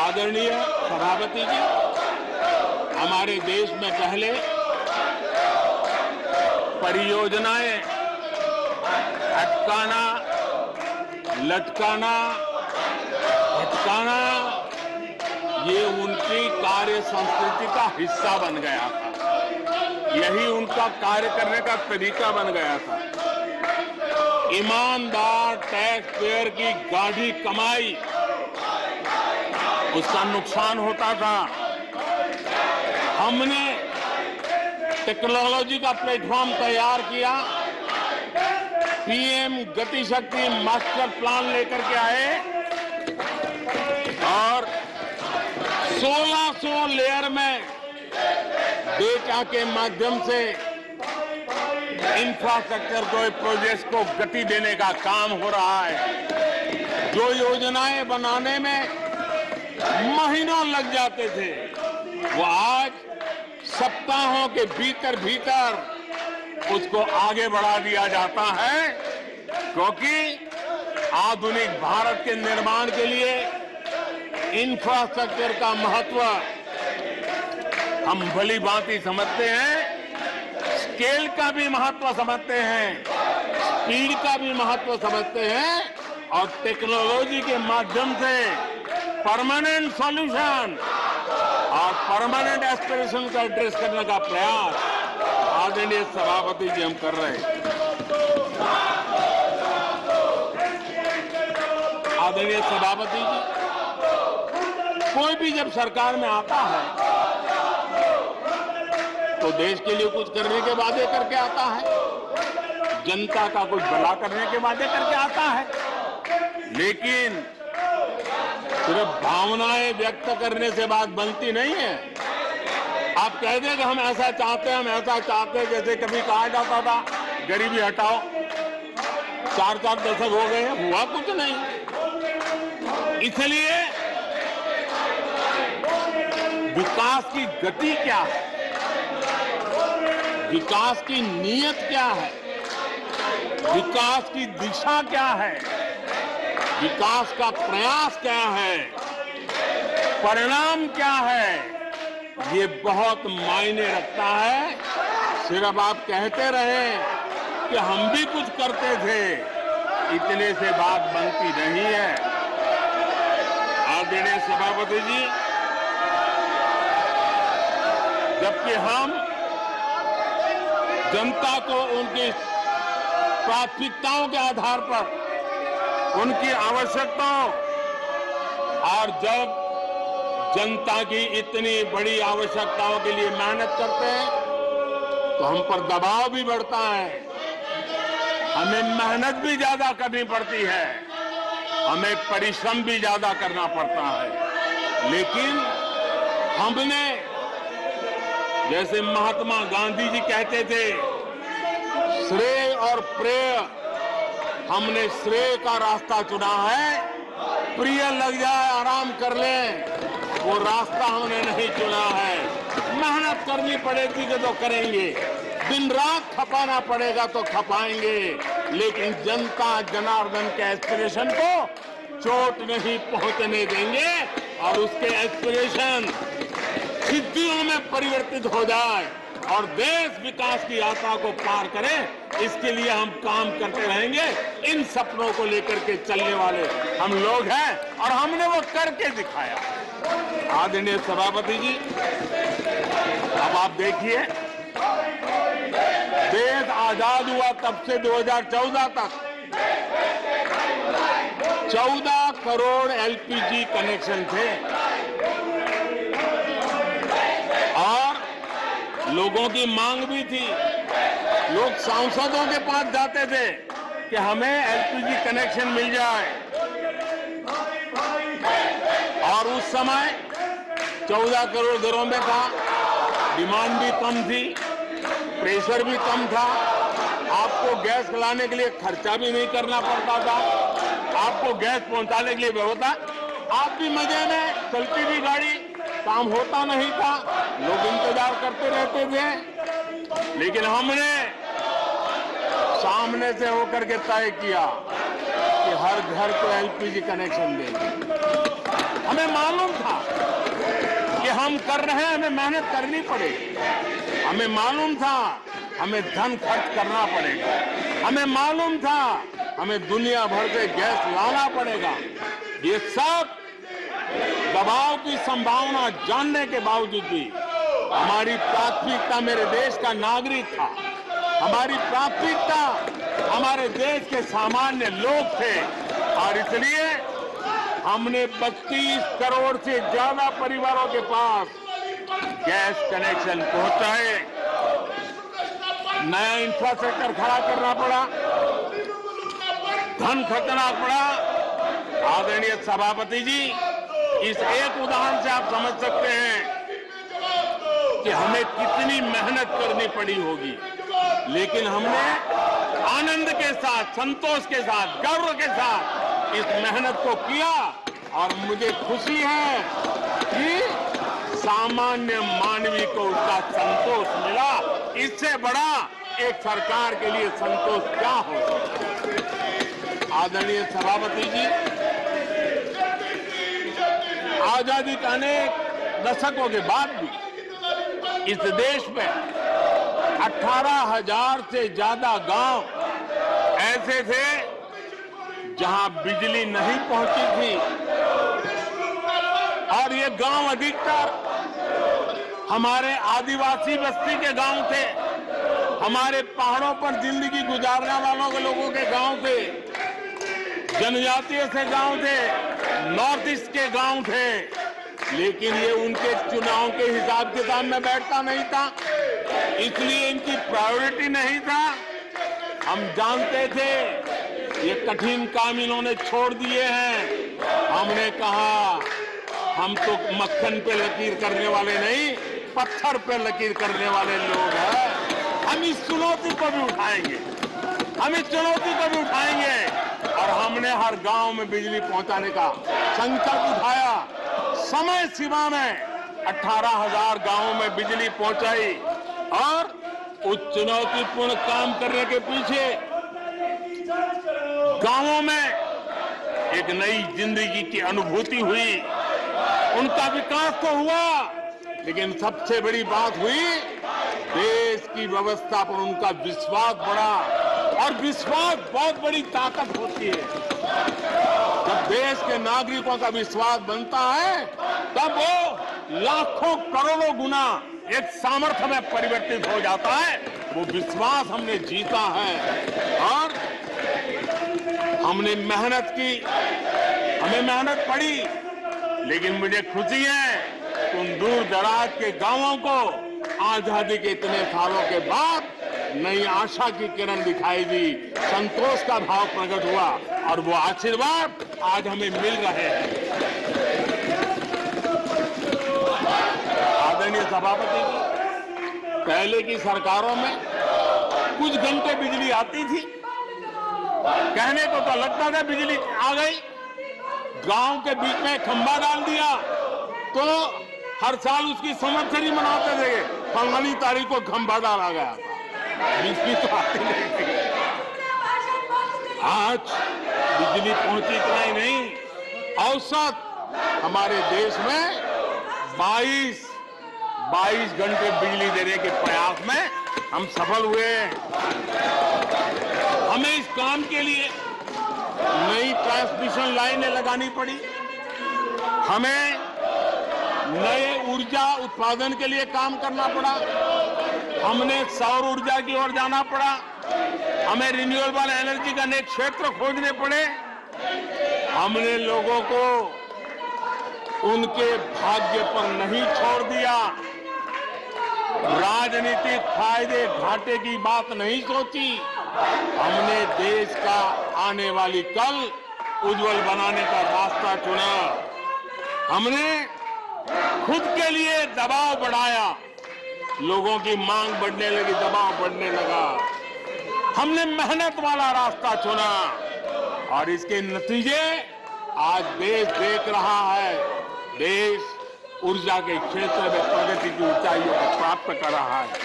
आदरणीय सभापति जी, हमारे देश में पहले परियोजनाएं अटकाना, लटकाना, भटकाना, ये उनकी कार्य संस्कृति का हिस्सा बन गया था। यही उनका कार्य करने का तरीका बन गया था। ईमानदार टैक्स पेयर की गाढ़ी कमाई, उसका नुकसान होता था। हमने टेक्नोलॉजी का प्लेटफॉर्म तैयार किया, पीएम गति शक्ति मास्टर प्लान लेकर के आए और 1600 लेयर में डेटा के माध्यम से इंफ्रास्ट्रक्चर को, प्रोजेक्ट्स को गति देने का काम हो रहा है। जो योजनाएं बनाने में महीनों लग जाते थे, वो आज सप्ताहों के भीतर भीतर उसको आगे बढ़ा दिया जाता है, क्योंकि आधुनिक भारत के निर्माण के लिए इंफ्रास्ट्रक्चर का महत्व हम भली भांति समझते हैं, स्केल का भी महत्व समझते हैं, स्पीड का भी महत्व समझते हैं और टेक्नोलॉजी के माध्यम से परमानेंट सॉल्यूशन और परमानेंट एस्पिरेशन का एड्रेस करने का प्रयास आदरणीय सभापति जी हम कर रहे हैं। आदरणीय सभापति जी, कोई भी जब सरकार में आता है तो देश के लिए कुछ करने के वादे करके आता है, जनता का कुछ भला करने के वादे करके आता है, लेकिन सिर्फ भावनाएं व्यक्त करने से बात बनती नहीं है। आप कह दें कि हम ऐसा चाहते हैं, हम ऐसा चाहते हैं, जैसे कभी कहा जाता था गरीबी हटाओ, 4-4 दशक हो गए हैं, हुआ कुछ नहीं। इसलिए विकास की गति क्या है, विकास की नीयत क्या है, विकास की दिशा क्या है, विकास का प्रयास क्या है, परिणाम क्या है, ये बहुत मायने रखता है। सिर्फ आप कहते रहे कि हम भी कुछ करते थे, इतने से बात बनती नहीं है। आदरणीय सभापति जी, जबकि हम जनता को उनकी प्राथमिकताओं के आधार पर, उनकी आवश्यकताओं, और जब जनता की इतनी बड़ी आवश्यकताओं के लिए मेहनत करते हैं तो हम पर दबाव भी बढ़ता है, हमें मेहनत भी ज्यादा करनी पड़ती है, हमें परिश्रम भी ज्यादा करना पड़ता है। लेकिन हमने, जैसे महात्मा गांधी जी कहते थे, श्रेय और प्रेय, हमने श्रेय का रास्ता चुना है, प्रिय लग जाए आराम कर लें, वो रास्ता हमने नहीं चुना है। मेहनत करनी पड़ेगी तो करेंगे, दिन रात खपाना पड़ेगा तो खपाएंगे, लेकिन जनता जनार्दन के एस्पिरेशन को चोट नहीं पहुंचने देंगे और उसके एस्पिरेशन सिद्धियों में परिवर्तित हो जाए और देश विकास की यात्रा को पार करे, इसके लिए हम काम करते रहेंगे। इन सपनों को लेकर के चलने वाले हम लोग हैं और हमने वो करके दिखाया। आदरणीय सभापति जी, अब आप देखिए, देश आजाद हुआ तब से 2014 तक 14 करोड़ एलपीजी कनेक्शन थे और लोगों की मांग भी थी। लोग सांसदों के पास जाते थे कि हमें एलपीजी कनेक्शन मिल जाए, और उस समय 14 करोड़ घरों में था, डिमांड भी कम थी, प्रेशर भी कम था, आपको गैस लाने के लिए खर्चा भी नहीं करना पड़ता था, आपको गैस पहुंचाने के लिए व्यवस्था, आप भी मजे में, चलती भी गाड़ी, काम होता नहीं था, लोग इंतजार करते रहते थे। लेकिन हमने सामने से होकर के तय किया कि हर घर को एलपीजी कनेक्शन देंगे। हमें मालूम था हम कर रहे हैं, हमें मेहनत करनी पड़ेगी। हमें मालूम था हमें धन खर्च करना पड़ेगा, हमें मालूम था हमें दुनिया भर से गैस लाना पड़ेगा। ये सब दबाव की संभावना जानने के बावजूद भी हमारी प्राथमिकता मेरे देश का नागरिक था, हमारी प्राथमिकता हमारे देश के सामान्य लोग थे। और इसलिए हमने 32 करोड़ से ज्यादा परिवारों के पास गैस कनेक्शन पहुंचाए, नया इंफ्रास्ट्रक्चर खड़ा करना पड़ा, धन खर्चना पड़ा। आदरणीय सभापति जी, इस एक उदाहरण से आप समझ सकते हैं कि हमें कितनी मेहनत करनी पड़ी होगी, लेकिन हमने आनंद के साथ, संतोष के साथ, गर्व के साथ इस मेहनत को किया। और मुझे खुशी है कि सामान्य मानवी को उसका संतोष मिला। इससे बड़ा एक सरकार के लिए संतोष क्या हो सकता है। आदरणीय सभापति जी, आजादी के अनेक दशकों के बाद भी इस देश में 18,000 से ज्यादा गांव ऐसे थे जहां बिजली नहीं पहुंची थी। और ये गांव अधिकतर हमारे आदिवासी बस्ती के गांव थे, हमारे पहाड़ों पर जिंदगी गुजारने वालों के लोगों के गांव थे, जनजातीय से गांव थे, नॉर्थ ईस्ट के गांव थे। लेकिन ये उनके चुनाव के हिसाब किताब में बैठता नहीं था, इसलिए इनकी प्रायोरिटी नहीं था। हम जानते थे ये कठिन काम इन्होंने छोड़ दिए हैं। हमने कहा हम तो मक्खन पे लकीर करने वाले नहीं, पत्थर पे लकीर करने वाले लोग हैं। हम इस चुनौती को भी उठाएंगे, हम इस चुनौती को भी उठाएंगे। और हमने हर गांव में बिजली पहुंचाने का संकल्प उठाया। समय सीमा में 18,000 गांवों में बिजली पहुंचाई। और उस चुनौतीपूर्ण काम करने के पीछे गांवों में एक नई जिंदगी की अनुभूति हुई, उनका विकास तो हुआ, लेकिन सबसे बड़ी बात हुई देश की व्यवस्था पर उनका विश्वास बढ़ा। और विश्वास बहुत बड़ी ताकत होती है। जब देश के नागरिकों का विश्वास बनता है तब वो लाखों करोड़ों गुना एक सामर्थ्य में परिवर्तित हो जाता है। वो विश्वास हमने जीता है और हमने मेहनत की, हमें मेहनत पड़ी। लेकिन मुझे खुशी है कि उन दूर दराज के गांवों को आजादी के इतने सालों के बाद नई आशा की किरण दिखाई दी, संतोष का भाव प्रकट हुआ और वो आशीर्वाद आज हमें मिल रहे हैं। आदरणीय सभापति जी, पहले की सरकारों में कुछ घंटे बिजली आती थी, कहने को तो लगता था बिजली आ गई, गांव के बीच में खंभा डाल दिया तो हर साल उसकी संवत्सरी मनाते थे, फलानी तारीख को खंभा डाला गया था, बिजली तो आती नहीं थी। आज बिजली पहुंची इतना ही नहीं, औसत हमारे देश में 22 घंटे बिजली देने के प्रयास में हम सफल हुए। हमें इस काम के लिए नई ट्रांसमिशन लाइनें लगानी पड़ी, हमें नए ऊर्जा उत्पादन के लिए काम करना पड़ा, हमने सौर ऊर्जा की ओर जाना पड़ा, हमें रिन्यूएबल एनर्जी का नए क्षेत्र खोजने पड़े। हमने लोगों को उनके भाग्य पर नहीं छोड़ दिया, राजनीतिक फायदे घाटे की बात नहीं सोची। हमने देश का आने वाली कल उज्जवल बनाने का रास्ता चुना। हमने खुद के लिए दबाव बढ़ाया, लोगों की मांग बढ़ने लगी, दबाव बढ़ने लगा। हमने मेहनत वाला रास्ता चुना और इसके नतीजे आज देश देख रहा है। देश ऊर्जा के क्षेत्र में प्रगति की ऊंचाइयों को प्राप्त कर रहा है।